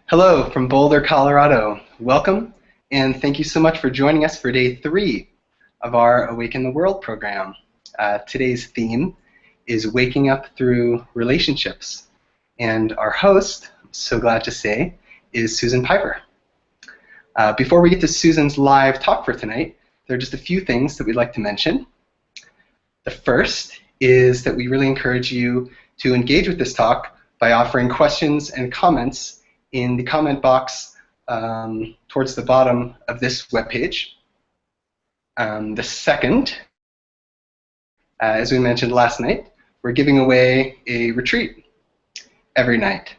Hello from Boulder, Colorado. Welcome, and thank you so much for joining us for day 3 of our Awaken the World program. Today's theme is waking up through relationships, and our host, I'm so glad to say, is Susan Piver. Before we get to Susan's live talk for tonight, there are just a few things that we'd like to mention. The first is that we really encourage you to engage with this talk by offering questions and comments in the comment box towards the bottom of this webpage. The second, as we mentioned last night, we're giving away a retreat every night.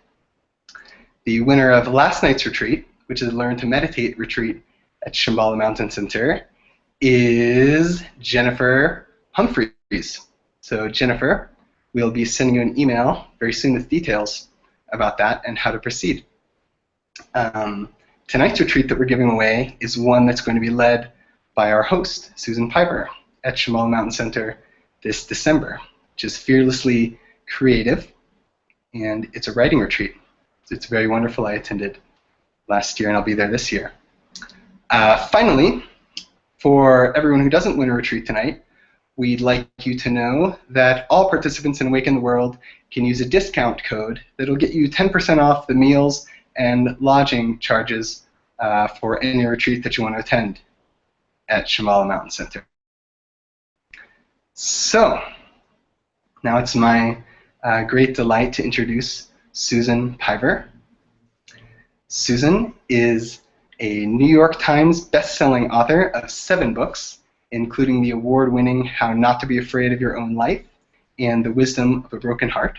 The winner of last night's retreat, which is a Learn to Meditate retreat at Shambhala Mountain Center, is Jennifer Humphreys. So Jennifer, we'll be sending you an email very soon with details about that and how to proceed. Tonight's retreat that we're giving away is one that's going to be led by our host, Susan Piver, at Shambhala Mountain Center this December, which is fearlessly creative, and it's a writing retreat. It's very wonderful. I attended last year, and I'll be there this year. Finally, for everyone who doesn't win a retreat tonight, we'd like you to know that all participants in Awaken the World can use a discount code that'll get you 10% off the meals and lodging charges for any retreat that you want to attend at Shambhala Mountain Center. So, now it's my great delight to introduce Susan Piver. Susan is a New York Times best-selling author of 7 books, including the award-winning How Not to Be Afraid of Your Own Life and The Wisdom of a Broken Heart.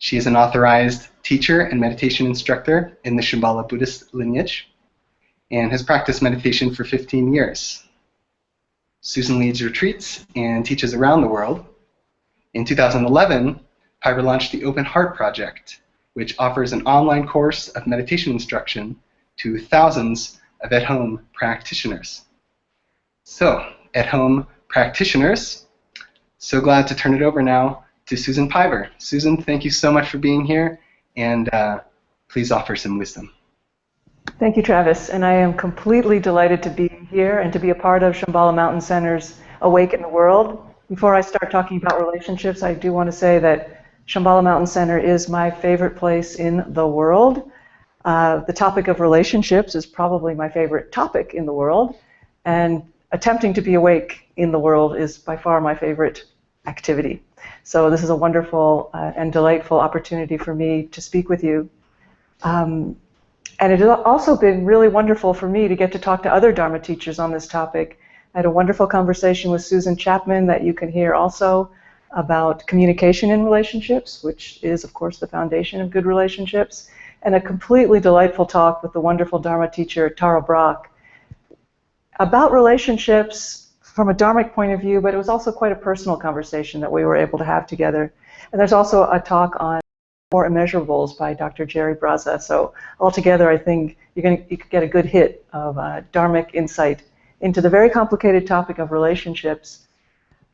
She is an authorized teacher and meditation instructor in the Shambhala Buddhist lineage and has practiced meditation for 15 years. Susan leads retreats and teaches around the world. In 2011, Piver launched the Open Heart Project, which offers an online course of meditation instruction to thousands of at-home practitioners. So, at-home practitioners, so glad to turn it over now to Susan Piver. Susan, thank you so much for being here, and please offer some wisdom. Thank you, Travis, and I am completely delighted to be here and to be a part of Shambhala Mountain Center's Awaken the World. Before I start talking about relationships, I do want to say that Shambhala Mountain Center is my favorite place in the world. The topic of relationships is probably my favorite topic in the world, and attempting to be awake in the world is by far my favorite activity. So this is a wonderful and delightful opportunity for me to speak with you. And it has also been really wonderful for me to get to talk to other Dharma teachers on this topic. I had a wonderful conversation with Susan Chapman that you can hear also about communication in relationships, which is, of course, the foundation of good relationships, and a completely delightful talk with the wonderful Dharma teacher, Tara Brock, about relationships from a Dharmic point of view, but it was also quite a personal conversation that we were able to have together. And there's also a talk on 4 Immeasurables by Dr. Jerry Braza. So altogether, I think you could get a good hit of Dharmic insight into the very complicated topic of relationships.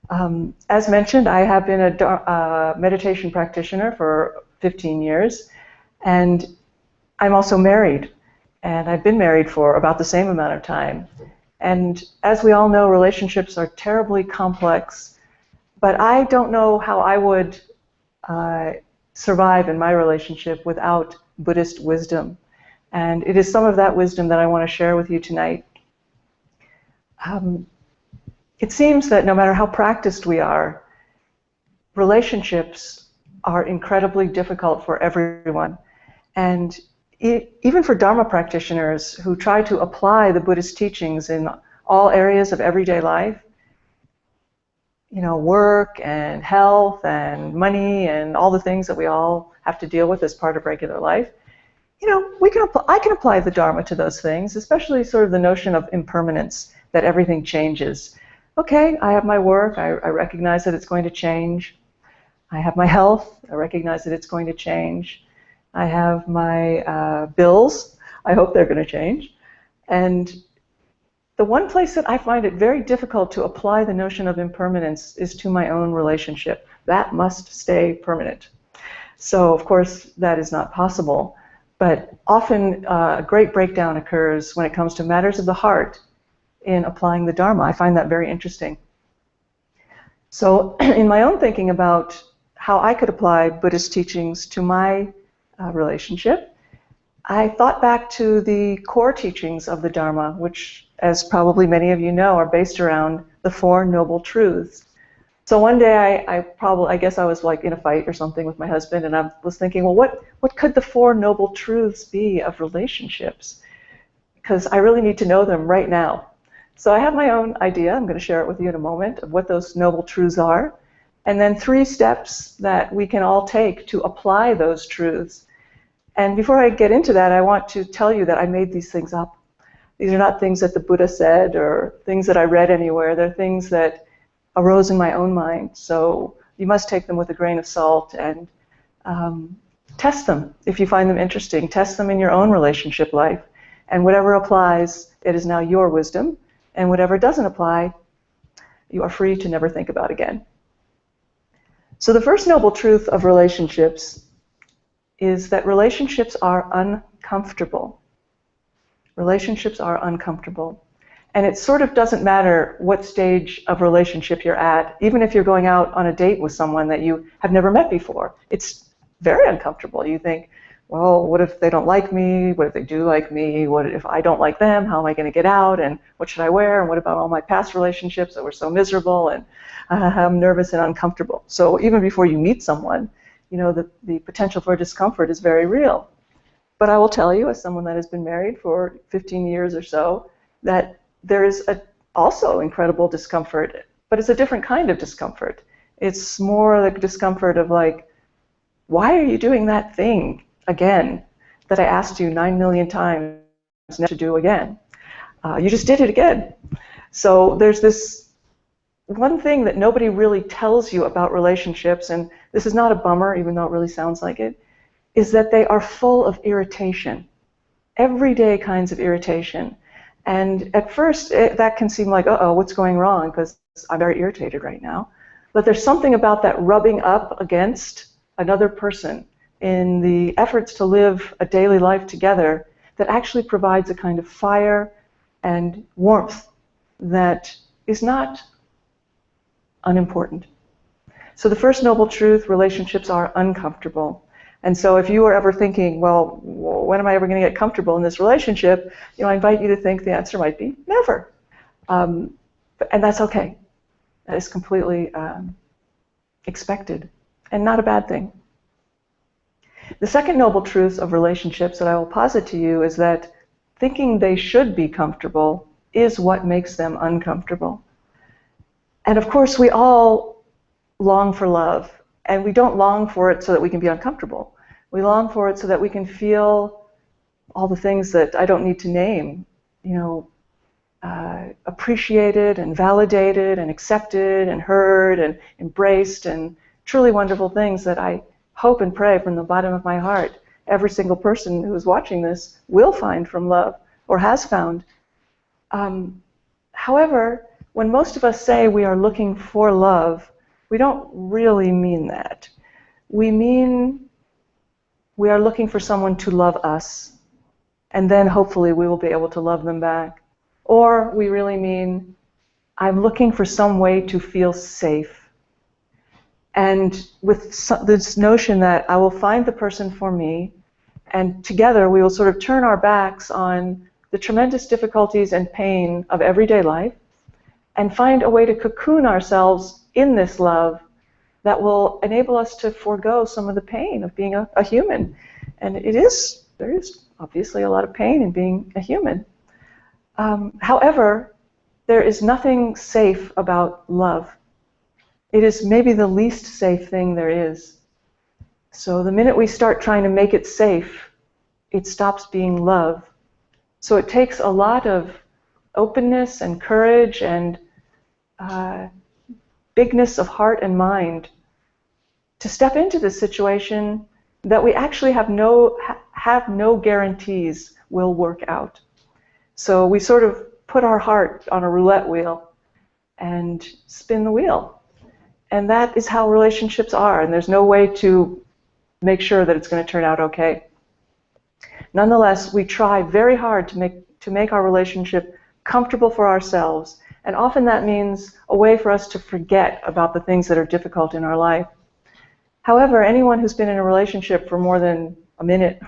As mentioned, I have been a meditation practitioner for 15 years, and I'm also married, and I've been married for about the same amount of time. And as we all know, relationships are terribly complex, but I don't know how I would survive in my relationship without Buddhist wisdom. And it is some of that wisdom that I want to share with you tonight. It seems that no matter how practiced we are, relationships are incredibly difficult for everyone. And even for Dharma practitioners who try to apply the Buddhist teachings in all areas of everyday life, you know, work and health and money and all the things that we all have to deal with as part of regular life, you know, I can apply the Dharma to those things, especially sort of the notion of impermanence, that everything changes. Okay, I have my work, I recognize that it's going to change. I have my health, I recognize that it's going to change. I have my bills. I hope they're going to change. And the one place that I find it very difficult to apply the notion of impermanence is to my own relationship. That must stay permanent. So, of course, that is not possible. But often a great breakdown occurs when it comes to matters of the heart in applying the Dharma. I find that very interesting. So in my own thinking about how I could apply Buddhist teachings to my relationship, I thought back to the core teachings of the Dharma, which, as probably many of you know, are based around the Four Noble Truths. So one day I guess I was like in a fight or something with my husband, and I was thinking, well, what could the Four Noble Truths be of relationships? Because I really need to know them right now. So I have my own idea. I'm going to share it with you in a moment of what those noble truths are, and then 3 steps that we can all take to apply those truths. And before I get into that, I want to tell you that I made these things up. These are not things that the Buddha said or things that I read anywhere. They're things that arose in my own mind. So you must take them with a grain of salt and test them if you find them interesting. Test them in your own relationship life. And whatever applies, it is now your wisdom. And whatever doesn't apply, you are free to never think about again. So the first noble truth of relationships is that relationships are uncomfortable. Relationships are uncomfortable. And it sort of doesn't matter what stage of relationship you're at, even if you're going out on a date with someone that you have never met before. It's very uncomfortable. You think, well, what if they don't like me? What if they do like me? What if I don't like them? How am I going to get out? And what should I wear? And what about all my past relationships that were so miserable? And I'm nervous and uncomfortable. So even before you meet someone, you know, the potential for discomfort is very real. But I will tell you, as someone that has been married for 15 years or so, that there is also incredible discomfort, but it's a different kind of discomfort. It's more the discomfort of like, why are you doing that thing again that I asked you 9 million times never to do again? You just did it again. So there's this one thing that nobody really tells you about relationships, and this is not a bummer, even though it really sounds like it, is that they are full of irritation, everyday kinds of irritation. And at first, that can seem like, uh-oh, what's going wrong? Because I'm very irritated right now. But there's something about that rubbing up against another person in the efforts to live a daily life together that actually provides a kind of fire and warmth that is not unimportant. So the first noble truth, relationships are uncomfortable. And so if you are ever thinking, well, when am I ever going to get comfortable in this relationship? You know, I invite you to think the answer might be never. And that's okay. That is completely expected and not a bad thing. The second noble truth of relationships that I will posit to you is that thinking they should be comfortable is what makes them uncomfortable. And of course, we all long for love. And we don't long for it so that we can be uncomfortable. We long for it so that we can feel all the things that I don't need to name, you know, appreciated and validated and accepted and heard and embraced, and truly wonderful things that I hope and pray from the bottom of my heart every single person who is watching this will find from love or has found. However, when most of us say we are looking for love, we don't really mean that. We mean we are looking for someone to love us, and then hopefully we will be able to love them back. Or we really mean, I'm looking for some way to feel safe. And with this notion that I will find the person for me, and together we will sort of turn our backs on the tremendous difficulties and pain of everyday life, and find a way to cocoon ourselves in this love that will enable us to forego some of the pain of being a human. And there is obviously a lot of pain in being a human. However, there is nothing safe about love. It is maybe the least safe thing there is. So the minute we start trying to make it safe, it stops being love. So it takes a lot of openness and courage and bigness of heart and mind to step into this situation that we actually have no guarantees will work out. So we sort of put our heart on a roulette wheel and spin the wheel. And that is how relationships are, and there's no way to make sure that it's going to turn out okay. Nonetheless, we try very hard to make our relationship comfortable for ourselves, and often that means a way for us to forget about the things that are difficult in our life. However, anyone who's been in a relationship for more than a minute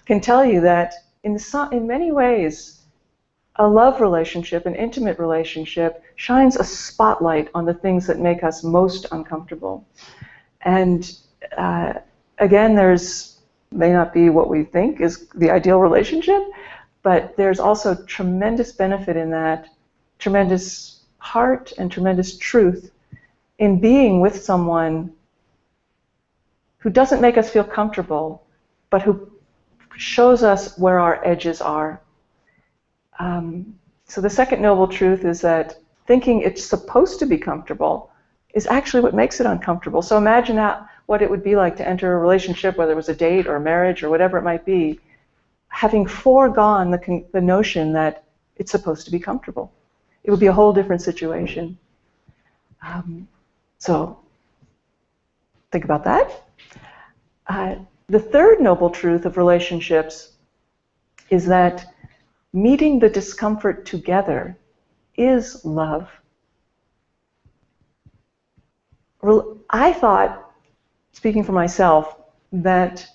can tell you that in many ways, a love relationship, an intimate relationship, shines a spotlight on the things that make us most uncomfortable. And again, may not be what we think is the ideal relationship, but there's also tremendous benefit in that, tremendous heart and tremendous truth in being with someone who doesn't make us feel comfortable, but who shows us where our edges are. So the second noble truth is that thinking it's supposed to be comfortable is actually what makes it uncomfortable. So imagine what it would be like to enter a relationship, whether it was a date or a marriage or whatever it might be, having foregone the notion that it's supposed to be comfortable. It would be a whole different situation. So think about that. The third noble truth of relationships is that meeting the discomfort together is love. I thought, speaking for myself, that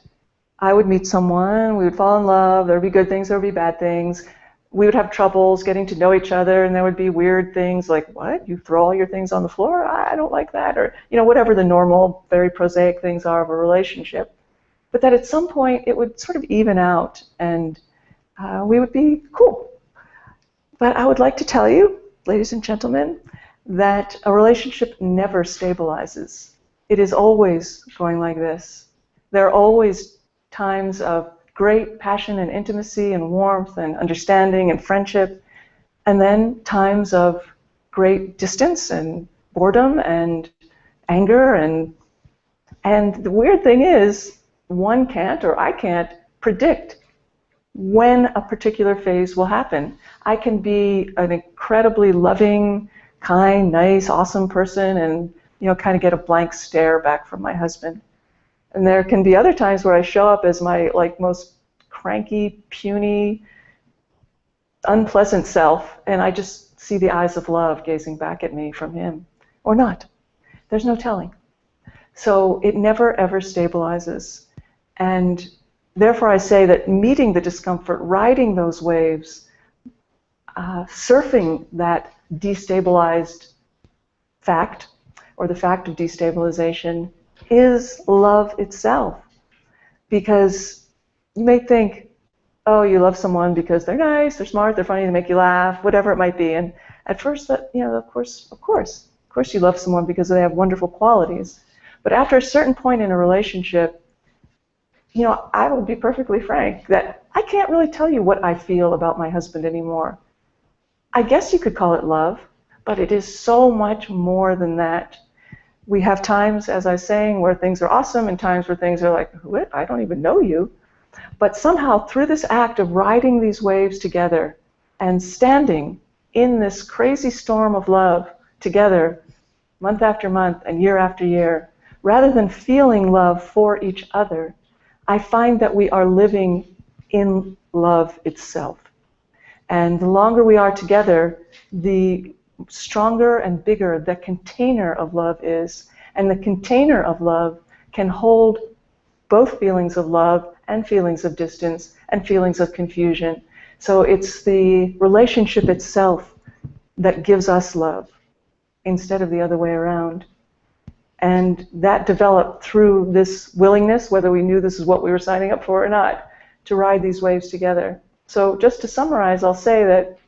I would meet someone, we would fall in love, there would be good things, there would be bad things, we would have troubles getting to know each other, and there would be weird things like, what, you throw all your things on the floor? I don't like that, or whatever the normal, very prosaic things are of a relationship. But that at some point it would sort of even out, and we would be cool. But I would like to tell you, ladies and gentlemen, that a relationship never stabilizes. It is always going like this. There are always times of great passion and intimacy and warmth and understanding and friendship, and then times of great distance and boredom and anger. And the weird thing is, one can't, or I can't, predict when a particular phase will happen. I can be an incredibly loving, kind, nice, awesome person and kind of get a blank stare back from my husband. And there can be other times where I show up as my most cranky, puny, unpleasant self, and I just see the eyes of love gazing back at me from him. Or not. There's no telling. So it never ever stabilizes. And therefore I say that meeting the discomfort, riding those waves, surfing that destabilized fact, or the fact of destabilization, is love itself. Because you may think, oh, you love someone because they're nice, they're smart, they're funny, they make you laugh, whatever it might be. And at first, of course you love someone because they have wonderful qualities. But after a certain point in a relationship, I will be perfectly frank that I can't really tell you what I feel about my husband anymore. I guess you could call it love, but it is so much more than that. We have times, as I was saying, where things are awesome and times where things are like, what? I don't even know you. But somehow, through this act of riding these waves together and standing in this crazy storm of love together, month after month and year after year, rather than feeling love for each other, I find that we are living in love itself. And the longer we are together, the stronger and bigger the container of love is. And the container of love can hold both feelings of love and feelings of distance and feelings of confusion. So it's the relationship itself that gives us love instead of the other way around. And that developed through this willingness, whether we knew this is what we were signing up for or not, to ride these waves together. So just to summarize, I'll say that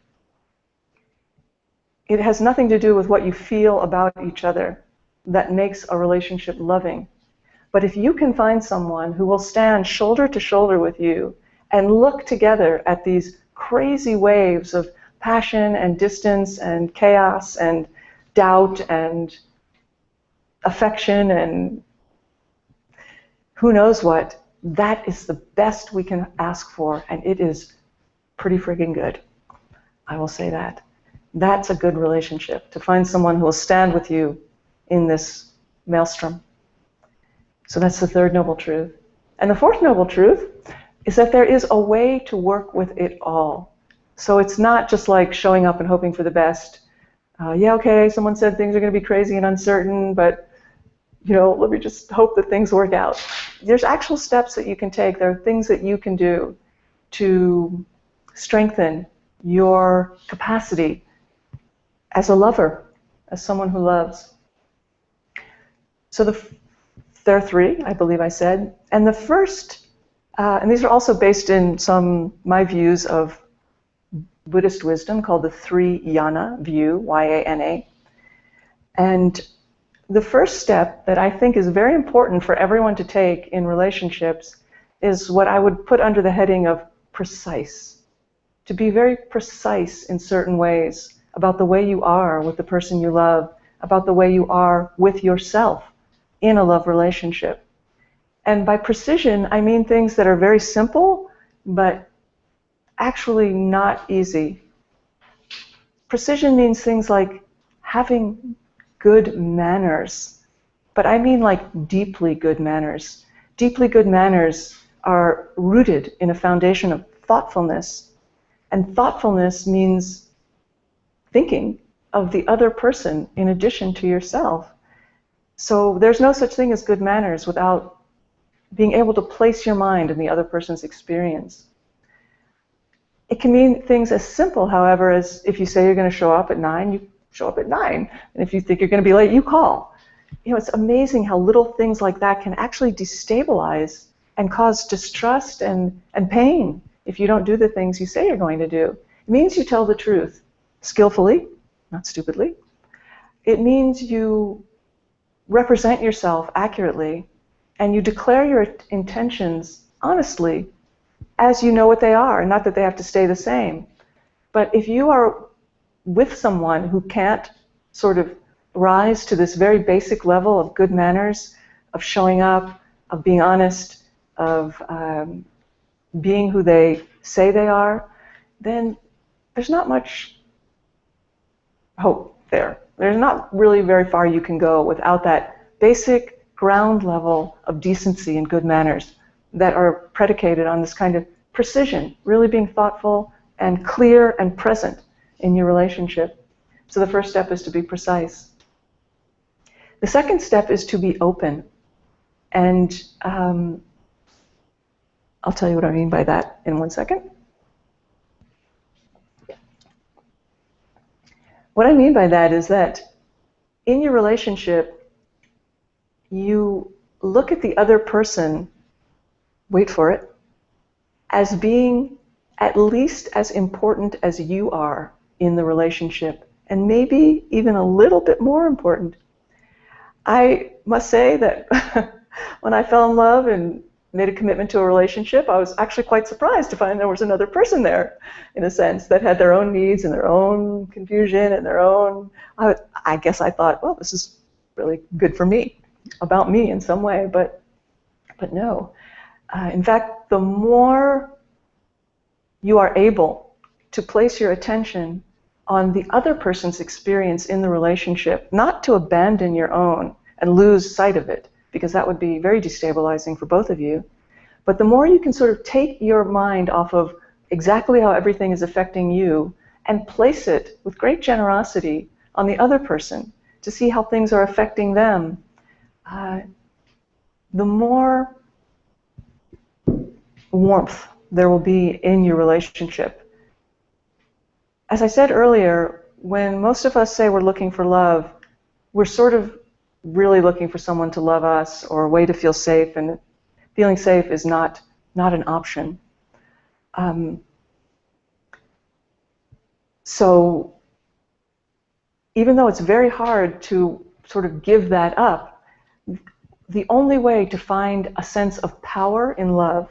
it has nothing to do with what you feel about each other that makes a relationship loving. But if you can find someone who will stand shoulder to shoulder with you and look together at these crazy waves of passion and distance and chaos and doubt and affection and who knows what, that is the best we can ask for, and it is pretty friggin' good. I will say that. That's a good relationship, to find someone who will stand with you in this maelstrom. So that's the third noble truth. And the fourth noble truth is that there is a way to work with it all. So it's not just like showing up and hoping for the best. Yeah, okay, someone said things are going to be crazy and uncertain, but let me just hope that things work out. There's actual steps that you can take. There are things that you can do to strengthen your capacity as a lover, as someone who loves. So there are three, I believe I said. And the first, and these are also based in my views of Buddhist wisdom called the three yana view, Y-A-N-A. And the first step that I think is very important for everyone to take in relationships is what I would put under the heading of precise. To be very precise in certain ways about the way you are with the person you love, about the way you are with yourself in a love relationship. And by precision, I mean things that are very simple, but actually not easy. Precision means things like having good manners, but I mean like deeply good manners. Deeply good manners are rooted in a foundation of thoughtfulness, and thoughtfulness means thinking of the other person in addition to yourself. So there's no such thing as good manners without being able to place your mind in the other person's experience. It can mean things as simple, however, as if you say you're going to show up at 9, you show up at 9. And if you think you're going to be late, you call. It's amazing how little things like that can actually destabilize and cause distrust and pain if you don't do the things you say you're going to do. It means you tell the truth skillfully, not stupidly. It means you represent yourself accurately and you declare your intentions honestly as you know what they are, not that they have to stay the same. But if you are with someone who can't sort of rise to this very basic level of good manners, of showing up, of being honest, of being who they say they are, then there's not much hope there. There's not really very far you can go without that basic ground level of decency and good manners that are predicated on this kind of precision, really being thoughtful and clear and present in your relationship. So the first step is to be precise. The second step is to be open. And I'll tell you what I mean by that in 1 second. What I mean by that is that in your relationship, you look at the other person, wait for it, as being at least as important as you are in the relationship, and maybe even a little bit more important. I must say that when I fell in love and made a commitment to a relationship, I was actually quite surprised to find there was another person there, in a sense, that had their own needs and their own confusion and their own... I guess I thought, well, this is really good for me, about me in some way, but no. In fact, the more you are able to place your attention on the other person's experience in the relationship, not to abandon your own and lose sight of it, because that would be very destabilizing for both of you, but the more you can sort of take your mind off of exactly how everything is affecting you and place it with great generosity on the other person to see how things are affecting them, the more warmth there will be in your relationship. As I said earlier, when most of us say we're looking for love, we're sort of really looking for someone to love us or a way to feel safe, and feeling safe is not an option. So even though it's very hard to sort of give that up, the only way to find a sense of power in love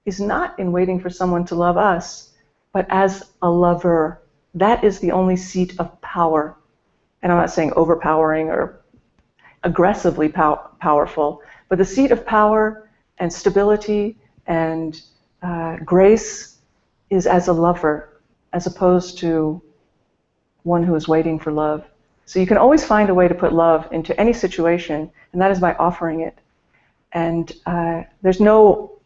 is not in waiting for someone to love us, but as a lover. That is the only seat of power. And I'm not saying overpowering or aggressively powerful, but the seat of power and stability and grace is as a lover, as opposed to one who is waiting for love. So you can always find a way to put love into any situation, and that is by offering it. And there's no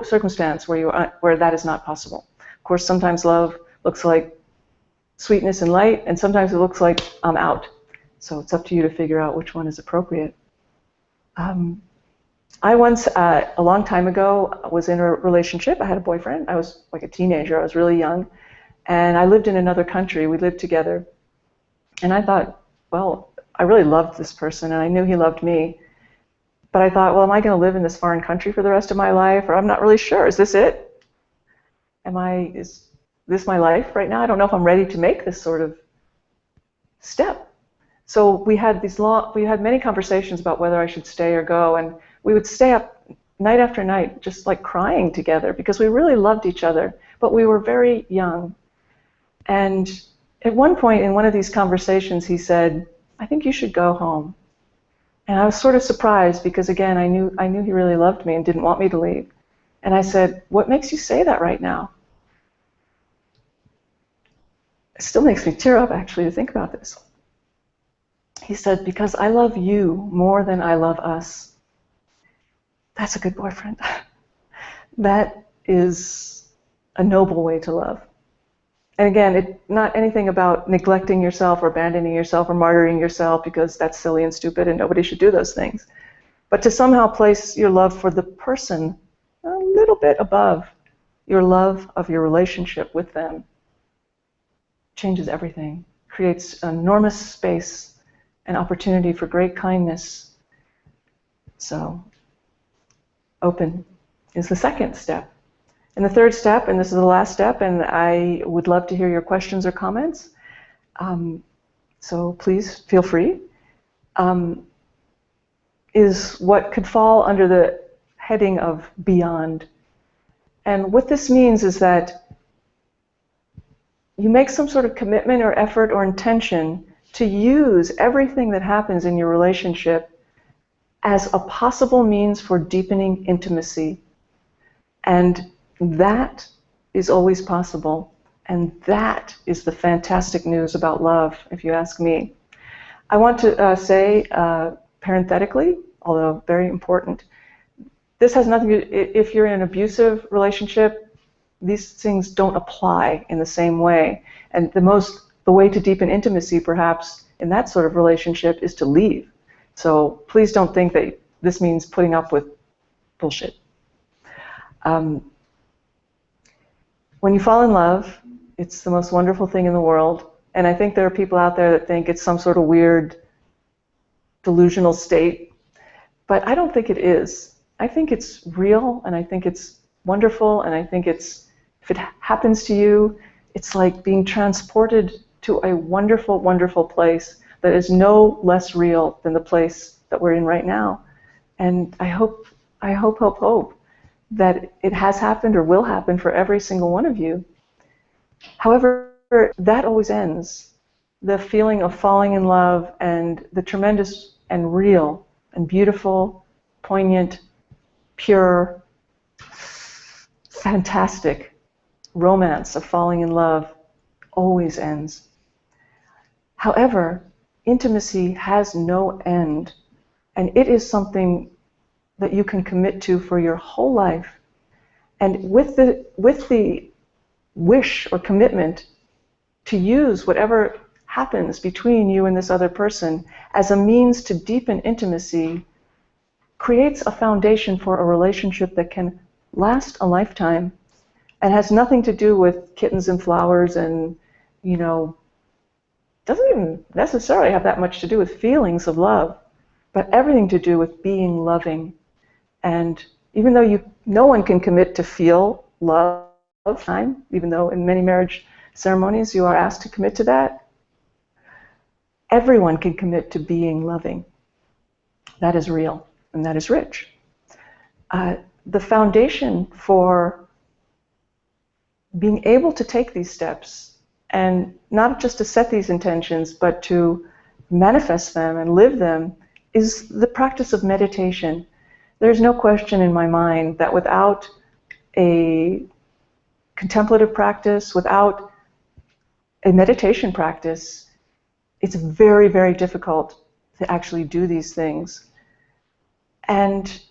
circumstance where that is not possible. Of course, sometimes love looks like sweetness and light, and sometimes it looks like I'm out. So it's up to you to figure out which one is appropriate. I once, a long time ago, was in a relationship. I had a boyfriend. I was like a teenager. I was really young. And I lived in another country. We lived together. And I thought, well, I really loved this person, and I knew he loved me. But I thought, well, am I going to live in this foreign country for the rest of my life? Or I'm not really sure. Is this it? Is this my life right now? I don't know if I'm ready to make this sort of step. So we had many conversations about whether I should stay or go, and we would stay up night after night just like crying together because we really loved each other, but we were very young. And at one point in one of these conversations, he said, I think you should go home. And I was sort of surprised because, again, I knew he really loved me and didn't want me to leave. And I said, what makes you say that right now? It still makes me tear up, actually, to think about this. He said, because I love you more than I love us. That's a good boyfriend. That is a noble way to love. And again, it's not anything about neglecting yourself or abandoning yourself or martyring yourself, because that's silly and stupid and nobody should do those things. But to somehow place your love for the person a little bit above your love of your relationship with them changes everything, creates enormous space and opportunity for great kindness. So, open is the second step. And the third step, and this is the last step, and I would love to hear your questions or comments, so please feel free, is what could fall under the heading of beyond. And what this means is that you make some sort of commitment or effort or intention to use everything that happens in your relationship as a possible means for deepening intimacy. And that is always possible. And that is the fantastic news about love, if you ask me. I want to say, parenthetically, although very important, this has nothing to do, if you're in an abusive relationship, these things don't apply in the same way. And the way to deepen intimacy, perhaps, in that sort of relationship is to leave. So please don't think that this means putting up with bullshit. When you fall in love, it's the most wonderful thing in the world. And I think there are people out there that think it's some sort of weird, delusional state. But I don't think it is. I think it's real, and I think it's wonderful, and I think if it happens to you, it's like being transported to a wonderful, wonderful place that is no less real than the place that we're in right now. And I hope that it has happened or will happen for every single one of you. However, that always ends. The feeling of falling in love and the tremendous and real and beautiful, poignant, pure, fantastic romance of falling in love always ends. However, intimacy has no end, and it is something that you can commit to for your whole life. And with the wish or commitment to use whatever happens between you and this other person as a means to deepen intimacy, creates a foundation for a relationship that can last a lifetime and has nothing to do with kittens and flowers and, doesn't even necessarily have that much to do with feelings of love, but everything to do with being loving. And even though no one can commit to feel love time, even though in many marriage ceremonies you are asked to commit to that, everyone can commit to being loving. That is real, and that is rich. The foundation for being able to take these steps, and not just to set these intentions, but to manifest them and live them, is the practice of meditation. There's no question in my mind that without a contemplative practice, without a meditation practice, it's very, very difficult to actually do these things. And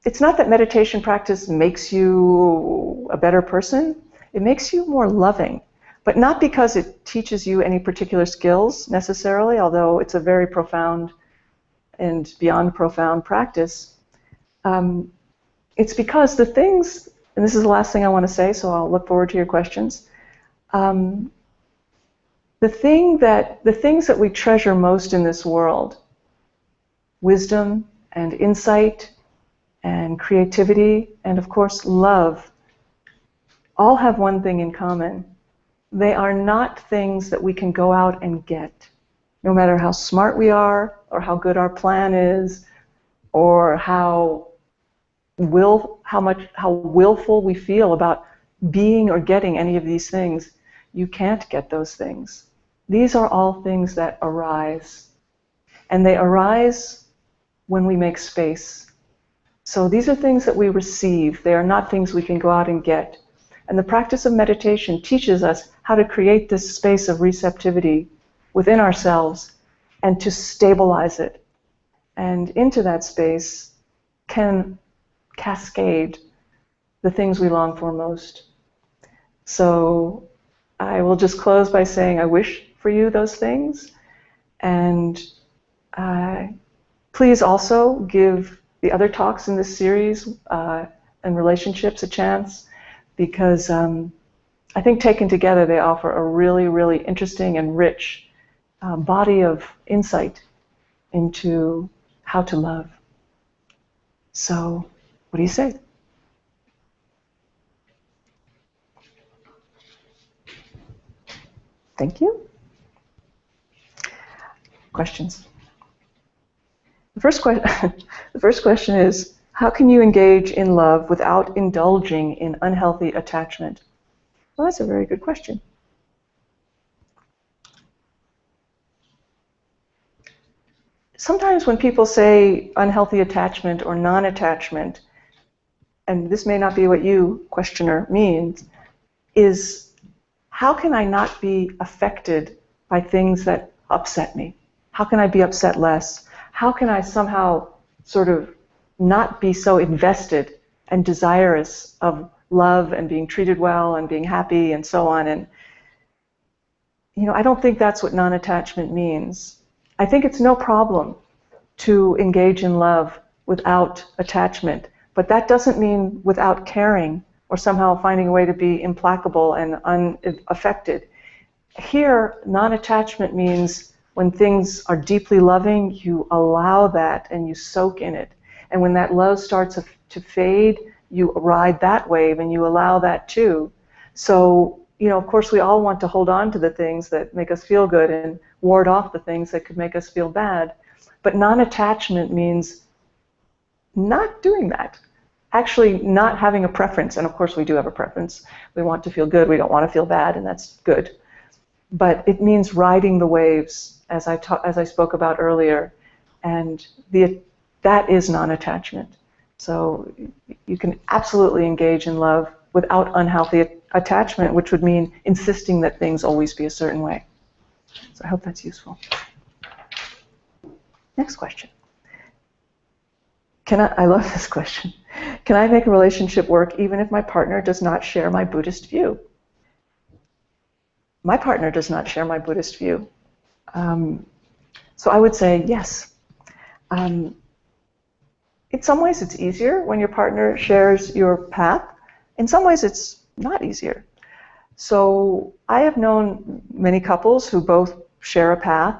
it's not that meditation practice makes you a better person. It makes you more loving, but not because it teaches you any particular skills necessarily, although it's a very profound and beyond profound practice. It's because the things, and this is the last thing I want to say, so I'll look forward to your questions. The things that we treasure most in this world, wisdom and insight and creativity, and of course love, all have one thing in common. They are not things that we can go out and get, no matter how smart we are, or how good our plan is, or how willful we feel about being or getting any of these things. You can't get those things. These are all things that arise, and they arise when we make space. So these are things that we receive. They are not things we can go out and get. And the practice of meditation teaches us how to create this space of receptivity within ourselves and to stabilize it. And into that space can cascade the things we long for most. So I will just close by saying I wish for you those things. And please also give the other talks in this series and relationships a chance, because I think taken together they offer a really, really interesting and rich body of insight into how to love. So, what do you say? Thank you. Questions? The first question is, how can you engage in love without indulging in unhealthy attachment? Well, that's a very good question. Sometimes when people say unhealthy attachment or non-attachment, and this may not be what you, questioner, means, is how can I not be affected by things that upset me? How can I be upset less? How can I somehow sort of not be so invested and desirous of love and being treated well and being happy and so on? And, I don't think that's what non-attachment means. I think it's no problem to engage in love without attachment, but that doesn't mean without caring or somehow finding a way to be implacable and unaffected. Here, non-attachment means when things are deeply loving, you allow that and you soak in it. And when that love starts to fade, you ride that wave and you allow that too. So, of course, we all want to hold on to the things that make us feel good and ward off the things that could make us feel bad. But non-attachment means not doing that. Actually not having a preference. And of course, we do have a preference. We want to feel good. We don't want to feel bad, and that's good. But it means riding the waves, as I spoke about earlier, and that is non-attachment. So you can absolutely engage in love without unhealthy attachment, which would mean insisting that things always be a certain way. So I hope that's useful. Next question. I love this question. Can I make a relationship work even if my partner does not share my Buddhist view? My partner does not share my Buddhist view. So I would say yes. In some ways it's easier when your partner shares your path. In some ways it's not easier. So I have known many couples who both share a path,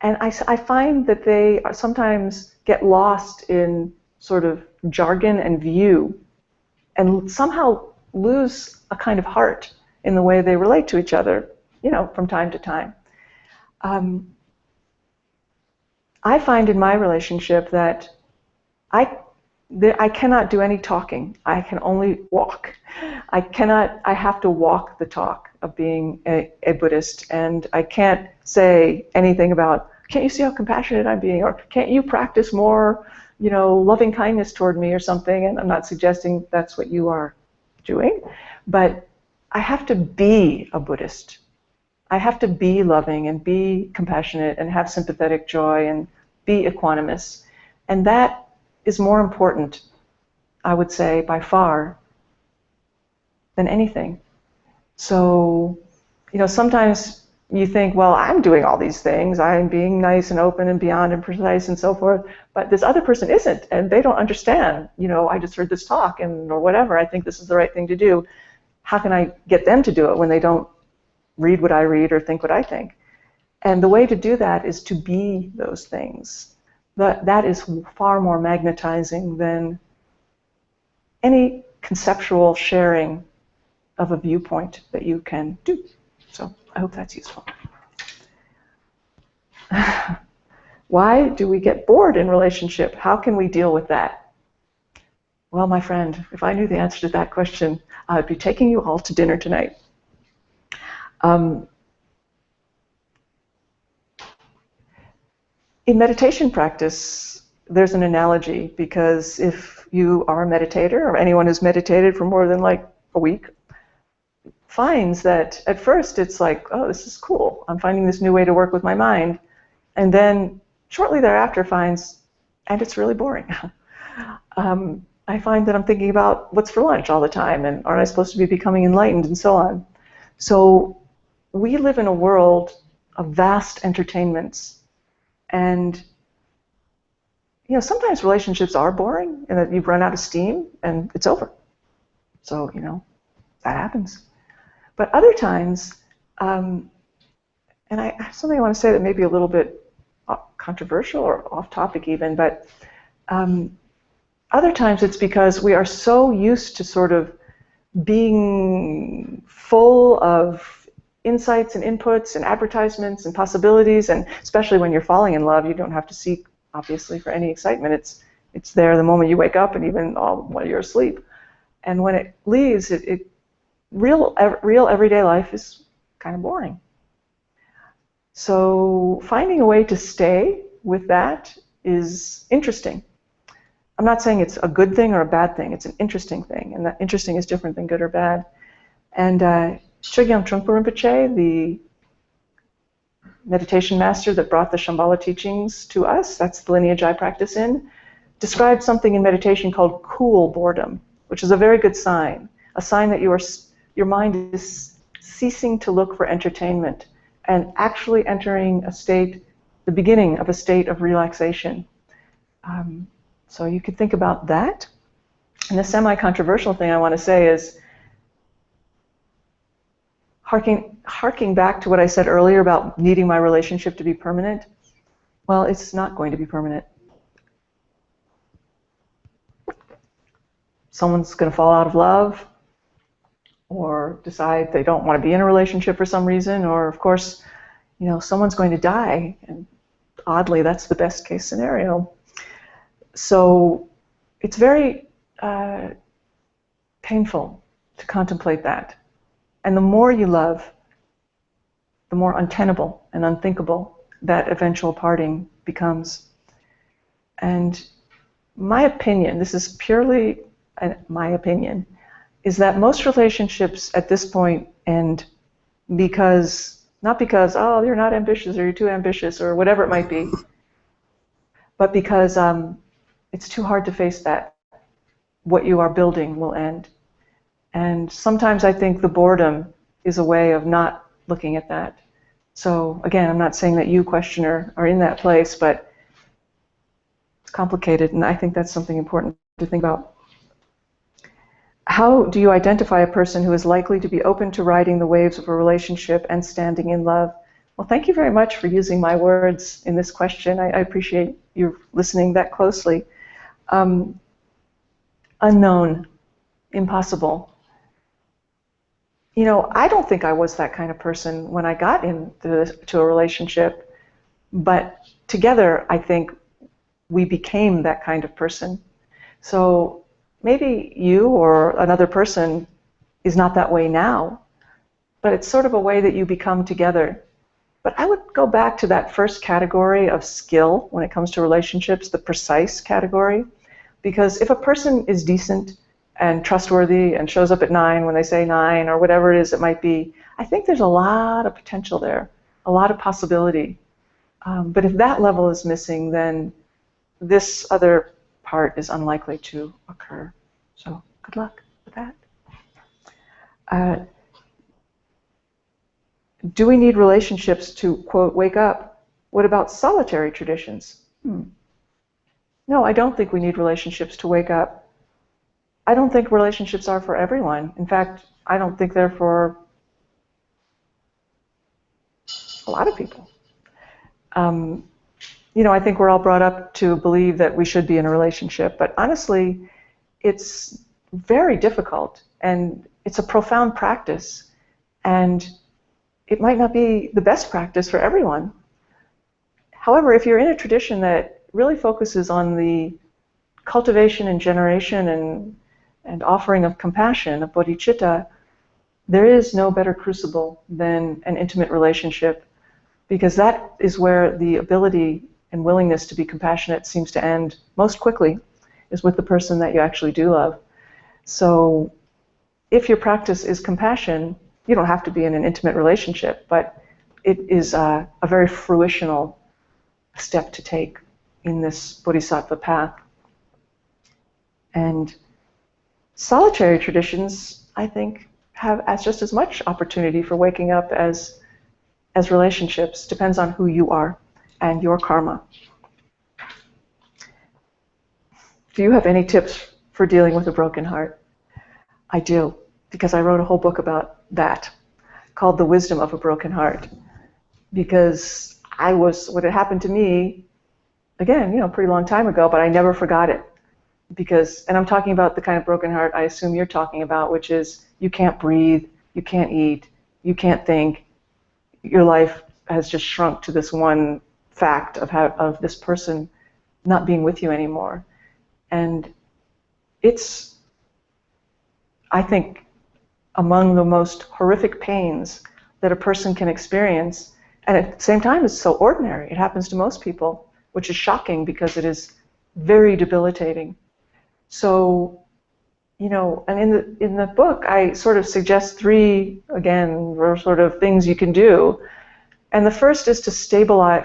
and I find that they sometimes get lost in sort of jargon and view and somehow lose a kind of heart in the way they relate to each other, from time to time. I find in my relationship that I cannot do any talking. I can only walk. I have to walk the talk of being a Buddhist, and I can't say anything about, can't you see how compassionate I'm being, or can't you practice more, loving kindness toward me or something. And I'm not suggesting that's what you are doing, but I have to be a Buddhist. I have to be loving and be compassionate and have sympathetic joy and be equanimous. And that is more important, I would say, by far, than anything. So, sometimes you think, well, I'm doing all these things. I'm being nice and open and beyond and precise and so forth, but this other person isn't, and they don't understand. I just heard this talk or whatever. I think this is the right thing to do. How can I get them to do it when they don't read what I read or think what I think? And the way to do that is to be those things. That is far more magnetizing than any conceptual sharing of a viewpoint that you can do. So I hope that's useful. Why do we get bored in relationship? How can we deal with that? Well, my friend, if I knew the answer to that question, I'd be taking you all to dinner tonight. In meditation practice, there's an analogy, because if you are a meditator, or anyone who's meditated for more than like a week, finds that at first it's like, oh, this is cool. I'm finding this new way to work with my mind. And then shortly thereafter finds, and it's really boring. I find that I'm thinking about what's for lunch all the time, and aren't I supposed to be becoming enlightened, and so on. So we live in a world of vast entertainments. And sometimes relationships are boring, and that you've run out of steam and it's over. So, that happens. But other times, and I have something I want to say that may be a little bit controversial or off topic even, but other times it's because we are so used to sort of being full of insights and inputs and advertisements and possibilities, and especially when you're falling in love, you don't have to seek, obviously, for any excitement. It's there the moment you wake up, and even while you're asleep. And when it leaves, real everyday life is kind of boring. So finding a way to stay with that is interesting. I'm not saying it's a good thing or a bad thing. It's an interesting thing, and that interesting is different than good or bad. And Chogyam Trungpa Rinpoche, the meditation master that brought the Shambhala teachings to us, that's the lineage I practice in, described something in meditation called cool boredom, which is a very good sign, a sign that your mind is ceasing to look for entertainment and actually entering a state, the beginning of a state of relaxation. So you could think about that. And the semi-controversial thing I want to say is, harking back to what I said earlier about needing my relationship to be permanent, well, it's not going to be permanent. Someone's going to fall out of love, or decide they don't want to be in a relationship for some reason, or, of course, someone's going to die, and oddly, that's the best case scenario. So it's very painful to contemplate that. And the more you love, the more untenable and unthinkable that eventual parting becomes. And my opinion, this is purely my opinion, is that most relationships at this point end not because, oh, you're not ambitious, or you're too ambitious, or whatever it might be, but because it's too hard to face that. What you are building will end. And sometimes I think the boredom is a way of not looking at that. So again, I'm not saying that you, questioner, are in that place, but it's complicated, and I think that's something important to think about. How do you identify a person who is likely to be open to riding the waves of a relationship and standing in love? Well, thank you very much for using my words in this question. I appreciate you listening that closely. Unknown, impossible. I don't think I was that kind of person when I got into a relationship, but together I think we became that kind of person. So maybe you or another person is not that way now, but it's sort of a way that you become together. But I would go back to that first category of skill when it comes to relationships, the precise category, because if a person is decent and trustworthy and shows up at 9 when they say 9, or whatever it is it might be, I think there's a lot of potential there, a lot of possibility. But if that level is missing, then this other heart is unlikely to occur. So good luck with that. Do we need relationships to, quote, wake up? What about solitary traditions? No, I don't think we need relationships to wake up. I don't think relationships are for everyone. In fact, I don't think they're for a lot of people. I think we're all brought up to believe that we should be in a relationship, but honestly, it's very difficult, and it's a profound practice, and it might not be the best practice for everyone. However, if you're in a tradition that really focuses on the cultivation and generation and offering of compassion, of bodhicitta, there is no better crucible than an intimate relationship, because that is where the ability and willingness to be compassionate seems to end most quickly, is with the person that you actually do love. So if your practice is compassion, you don't have to be in an intimate relationship, but it is a very fruitional step to take in this bodhisattva path. And solitary traditions, I think, have just as much opportunity for waking up as relationships. Depends on who you are and your karma. Do you have any tips for dealing with a broken heart? I do, because I wrote a whole book about that, called The Wisdom of a Broken Heart. Because what had happened to me, again, a pretty long time ago, but I never forgot it. And I'm talking about the kind of broken heart I assume you're talking about, which is you can't breathe, you can't eat, you can't think. Your life has just shrunk to this one fact of this person not being with you anymore. And it's, I think, among the most horrific pains that a person can experience. And at the same time, it's so ordinary. It happens to most people, which is shocking because it is very debilitating. So, and in the book, I sort of suggest three, again, sort of things you can do. And the first is to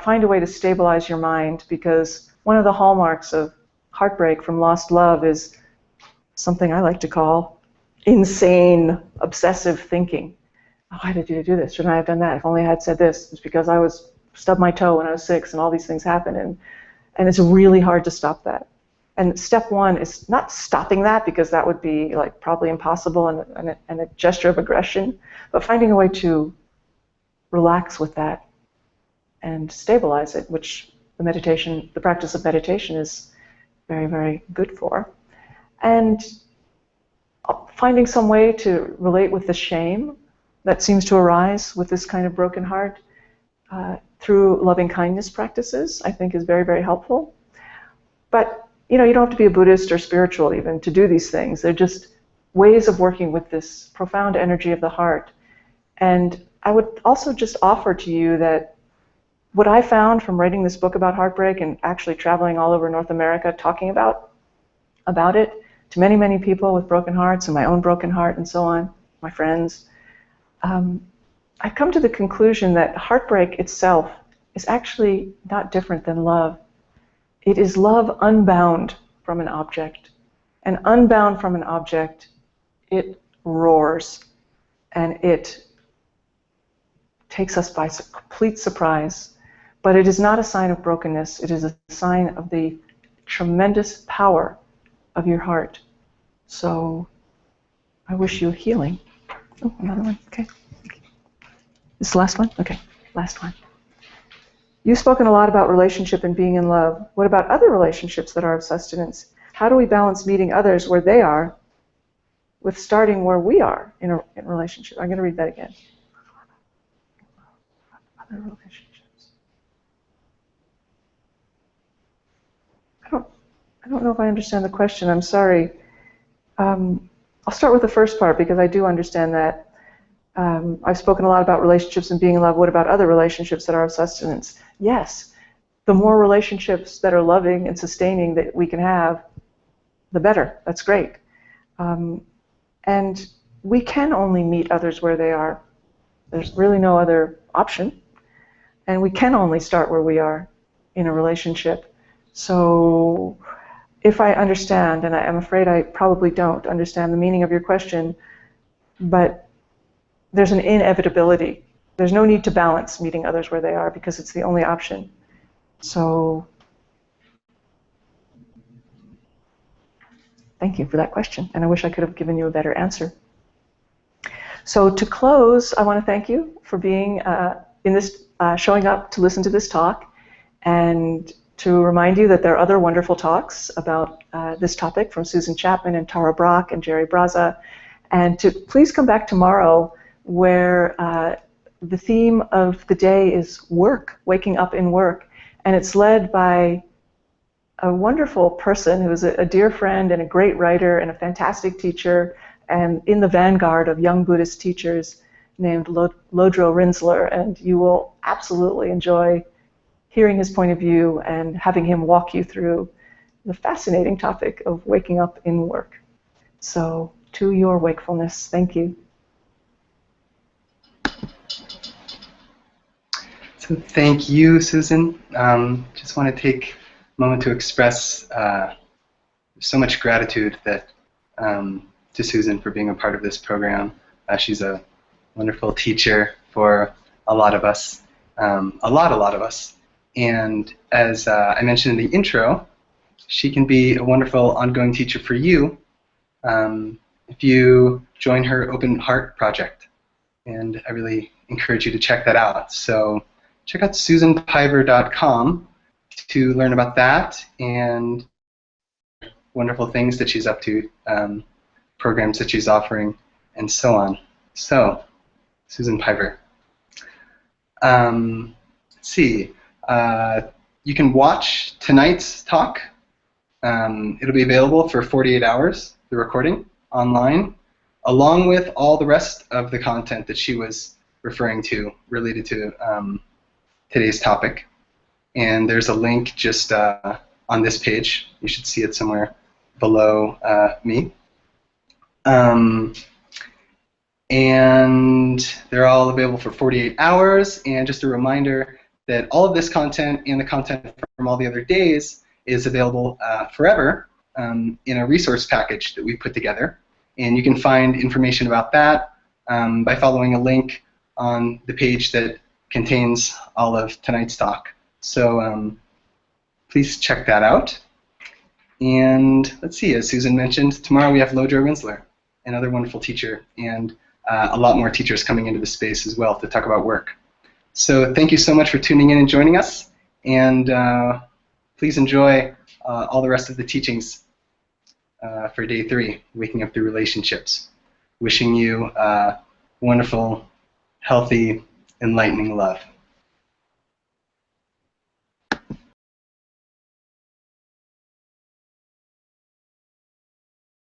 find a way to stabilize your mind, because one of the hallmarks of heartbreak from lost love is something I like to call insane, obsessive thinking. Oh, why did you do this? Shouldn't I have done that? If only I had said this. It's because I stubbed my toe when I was 6 and all these things happen. And it's really hard to stop that. And step one is not stopping that, because that would be probably impossible and a gesture of aggression, but finding a way to relax with that and stabilize it, which the practice of meditation is very, very good for. And finding some way to relate with the shame that seems to arise with this kind of broken heart through loving kindness practices, I think, is very, very helpful. But you don't have to be a Buddhist or spiritual even to do these things. They're just ways of working with this profound energy of the heart. And I would also just offer to you that what I found from writing this book about heartbreak and actually traveling all over North America talking about it to many, many people with broken hearts and my own broken heart and so on, my friends, I've come to the conclusion that heartbreak itself is actually not different than love. It is love unbound from an object. And unbound from an object, it roars, and it takes us by complete surprise. But it is not a sign of brokenness. It is a sign of the tremendous power of your heart. So I wish you healing. Oh, another one. Okay. This is the last one? Okay, last one. You've spoken a lot about relationship and being in love. What about other relationships that are of sustenance? How do we balance meeting others where they are with starting where we are in a relationship? I'm going to read that again. Other relationships. I don't know if I understand the question. I'm sorry. I'll start with the first part because I do understand that. I've spoken a lot about relationships and being in love. What about other relationships that are of sustenance? Yes. The more relationships that are loving and sustaining that we can have, the better. That's great. And we can only meet others where they are. There's really no other option. And we can only start where we are in a relationship. So if I understand, and I'm afraid I probably don't understand the meaning of your question, but there's an inevitability. There's no need to balance meeting others where they are because it's the only option. So thank you for that question, and I wish I could have given you a better answer. So to close, I want to thank you for being showing up to listen to this talk, and to remind you that there are other wonderful talks about this topic from Susan Chapman and Tara Brach and Jerry Braza, and to please come back tomorrow where the theme of the day is work, waking up in work, and it's led by a wonderful person who is a dear friend and a great writer and a fantastic teacher and in the vanguard of young Buddhist teachers named Lodro Rinzler, and you will absolutely enjoy hearing his point of view and having him walk you through the fascinating topic of waking up in work. So, to your wakefulness, thank you. So thank you, Susan. Just want to take a moment to express so much gratitude that to Susan for being a part of this program. She's a wonderful teacher for a lot of us, a lot of us. And as I mentioned in the intro, she can be a wonderful ongoing teacher for you if you join her Open Heart project. And I really encourage you to check that out. So check out susanpiver.com to learn about that and wonderful things that she's up to, programs that she's offering, and so on. So, Susan Piver. Let's see. You can watch tonight's talk. It'll be available for 48 hours, the recording, online, along with all the rest of the content that she was referring to related to today's topic. And there's a link just on this page. You should see it somewhere below me. And they're all available for 48 hours. And just a reminder that all of this content and the content from all the other days is available forever in a resource package that we put together. And you can find information about that by following a link on the page that contains all of tonight's talk. So please check that out. And let's see, as Susan mentioned, tomorrow we have Lodro Rinzler, another wonderful teacher, and a lot more teachers coming into the space as well to talk about work. So thank you so much for tuning in and joining us, and please enjoy all the rest of the teachings for day 3, Waking Up Through Relationships. Wishing you wonderful, healthy, enlightening love.